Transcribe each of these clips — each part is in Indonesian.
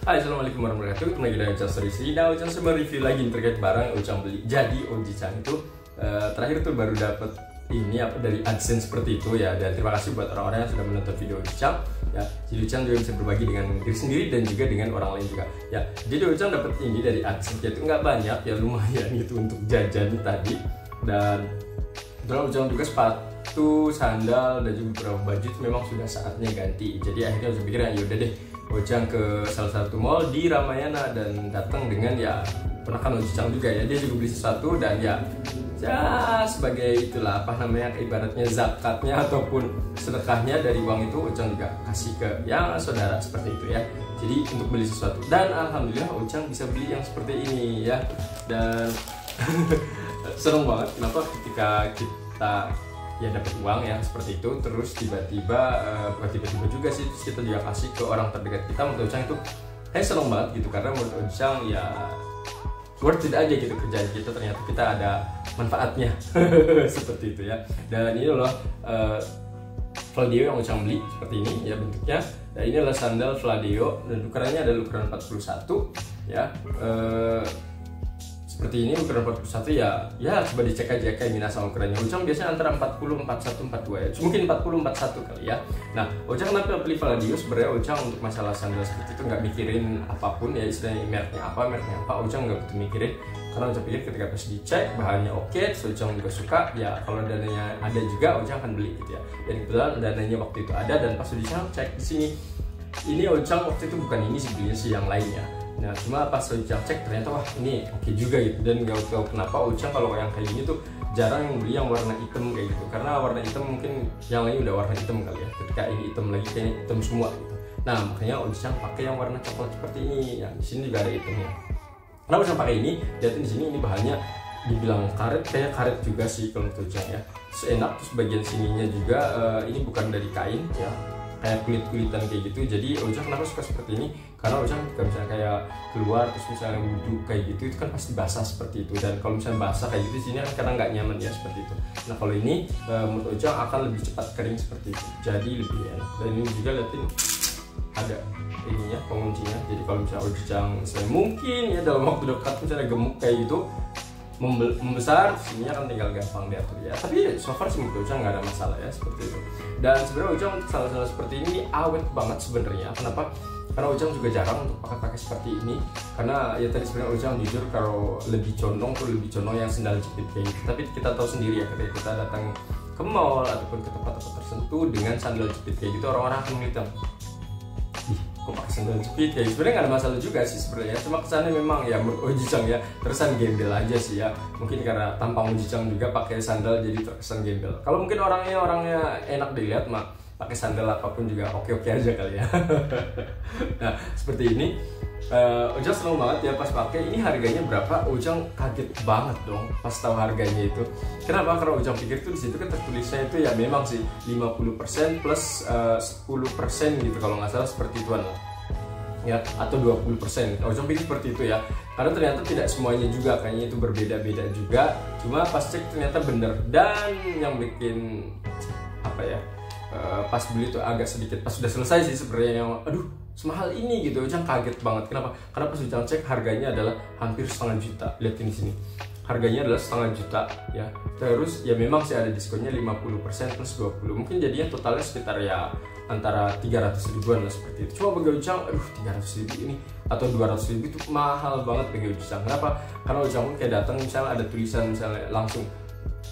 Hai, assalamualaikum warahmatullahi wabarakatuh. Kembali lagi dengan Story sini. Nah, Ujang coba review lagi terkait barang yang Ujang beli. Jadi Oji-chan itu terakhir tuh baru dapat ini apa dari AdSense seperti itu ya. Dan terima kasih buat orang-orang yang sudah menonton video Oji-chan. Ya, jadi Ujang juga bisa berbagi dengan diri sendiri dan juga dengan orang lain juga. Ya, jadi Ujang dapat ini dari AdSense itu nggak banyak ya, lumayan itu untuk jajan tadi. Dan terus Ujang juga sepatu, sandal dan juga beberapa baju itu memang sudah saatnya ganti. Jadi akhirnya Ujang pikir ya udah deh, Ujang ke salah satu mall di Ramayana dan datang dengan ya ponakan Ujang juga ya, dia juga beli sesuatu dan ya sebagai itulah apa namanya ibaratnya zakatnya ataupun sedekahnya dari uang itu Ujang juga kasih ke yang saudara seperti itu ya. Jadi untuk beli sesuatu dan alhamdulillah Ujang bisa beli yang seperti ini ya. Dan seneng banget kenapa ketika kita ya dapat uang yang seperti itu terus tiba-tiba bukan tiba-tiba juga sih, terus kita juga kasih ke orang terdekat kita. Menurut Ujang itu seneng banget gitu, karena menurut Ujang ya worth it aja gitu kerjaan kita, ternyata kita ada manfaatnya seperti itu ya. Dan ini loh Fladeo yang Ujang beli seperti ini ya bentuknya. Nah, ini adalah sandal Fladeo dan ukurannya adalah ukuran 41 ya. Seperti ini ukuran 41 ya coba dicek aja kayak minasang ukurannya. Ujang biasanya antara 40, 41, 42 ya, mungkin 40, 41 kali ya. Nah, Ujang kenapa beli Fladeo? Sebenarnya Ujang untuk masalah sandal seperti itu nggak mikirin apapun ya, istilahnya mereknya apa Ujang nggak betul mikirin, karena Ujang pikir ketika pas dicek bahannya oke, terus Ujang juga suka ya, kalau dananya ada juga Ujang akan beli gitu ya. Dan kebetulan dananya waktu itu ada, dan pas Ujang cek di sini ini Ujang waktu itu bukan ini sih belinya sih, yang lainnya. Nah, cuma pas Ujang cek ternyata wah ini oke juga gitu. Dan gak tahu kenapa Ujang kalau yang kayak gini tuh jarang yang beli yang warna hitam kayak gitu, karena warna hitam mungkin yang lain udah warna hitam kali ya, ketika ini hitam lagi kayaknya hitam semua gitu. Nah, makanya Ujang pakai yang warna coklat seperti ini. Yang di sini juga ada hitamnya. Kenapa Ujang pakai ini? Lihatin di sini, ini bahannya dibilang karet, kayak karet juga sih kalau menurut Ujang ya. Enak, terus bagian sininya juga ini bukan dari kain ya, kayak kulit-kulitan kayak gitu. Jadi Ujang kenapa suka seperti ini? Karena Ujang kalau misalnya kayak keluar terus misalnya wudhu kayak gitu itu kan pasti basah seperti itu. Dan kalau misalnya basah kayak gitu sini kan kadang nggak nyaman ya seperti itu. Nah, kalau ini menurut Ujang akan lebih cepat kering seperti itu, jadi lebih enak. Dan ini juga liatin ada ininya penguncinya. Jadi kalau misalnya Ujang mungkin ya dalam waktu dekat misalnya gemuk kayak gitu membesar, sininya kan tinggal gampang diatur ya. Tapi so far sih menurut Ujang nggak ada masalah ya seperti itu. Dan sebenarnya Ujang salah seperti ini awet banget sebenarnya. Kenapa? Karena Ujang juga jarang untuk pakai seperti ini. Karena ya tadi sebenarnya Ujang jujur kalau lebih condong yang sendal jepit kayak gitu. Tapi kita tahu sendiri ya, ketika kita datang ke mall ataupun ke tempat-tempat tertentu dengan sandal jepit kayak gitu, orang-orang akan melihat, kok pakai sandal jepit kayak gitu. Sebenarnya nggak ada masalah juga sih sebenarnya, cuma kesannya memang ya menurut Ujang ya terkesan gembel aja sih ya. Mungkin karena tampang Ujang juga pakai sandal jadi terkesan gembel. Kalau mungkin orangnya enak dilihat mah pakai sandal apapun juga oke aja kali ya. Nah, seperti ini Ujang seneng banget ya pas pakai. Ini harganya berapa? Ujang kaget banget dong pas tahu harganya itu. Kenapa? Karena Ujang pikir tuh di situ kan tertulisnya itu ya memang sih 50% plus 10% gitu kalau nggak salah seperti ituan lah ya, atau 20%. Ujang pikir seperti itu ya, karena ternyata tidak semuanya juga, kayaknya itu berbeda-beda juga. Cuma pas cek ternyata bener. Dan yang bikin apa ya, pas beli itu agak sedikit pas sudah selesai sih sebenarnya, yang aduh semahal ini gitu. Ujang kaget banget. Kenapa? Karena pas Ujang cek harganya adalah hampir setengah juta. Lihatin di sini harganya adalah setengah juta ya. Terus ya memang sih ada diskonnya 50% plus 20, mungkin jadinya totalnya sekitar ya antara 300 ribuan lah seperti itu. Cuma bagi Ujang aduh 300 ribu ini atau 200 ribu itu mahal banget bagi Ujang. Kenapa? Karena Ujang pun kayak datang misalnya ada tulisan misalnya langsung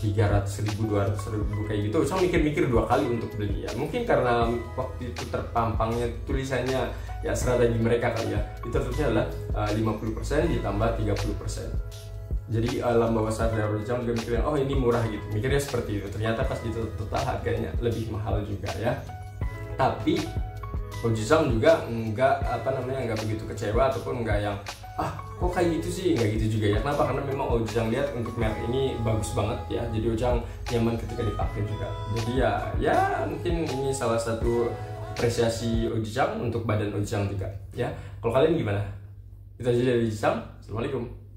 300 ribu, 200 ribu kayak gitu, Ujang mikir-mikir dua kali untuk beli ya. Mungkin karena waktu itu terpampangnya tulisannya ya strategi mereka kali ya, itu tertulisnya adalah 50% ditambah 30%. Jadi alam bawah sadar Ujang juga mikirin oh ini murah gitu, mikirnya seperti itu. Ternyata pas di total harganya lebih mahal juga ya. Tapi Ujang juga nggak begitu kecewa ataupun nggak yang kok kayak gitu sih, nggak gitu juga ya. Kenapa? Karena memang Ujang lihat untuk merek ini bagus banget ya, jadi Ujang nyaman ketika dipakai juga. Jadi ya mungkin ini salah satu apresiasi Ujang untuk badan Ujang juga ya. Kalau kalian gimana? Itu aja dari Ujang. Assalamualaikum.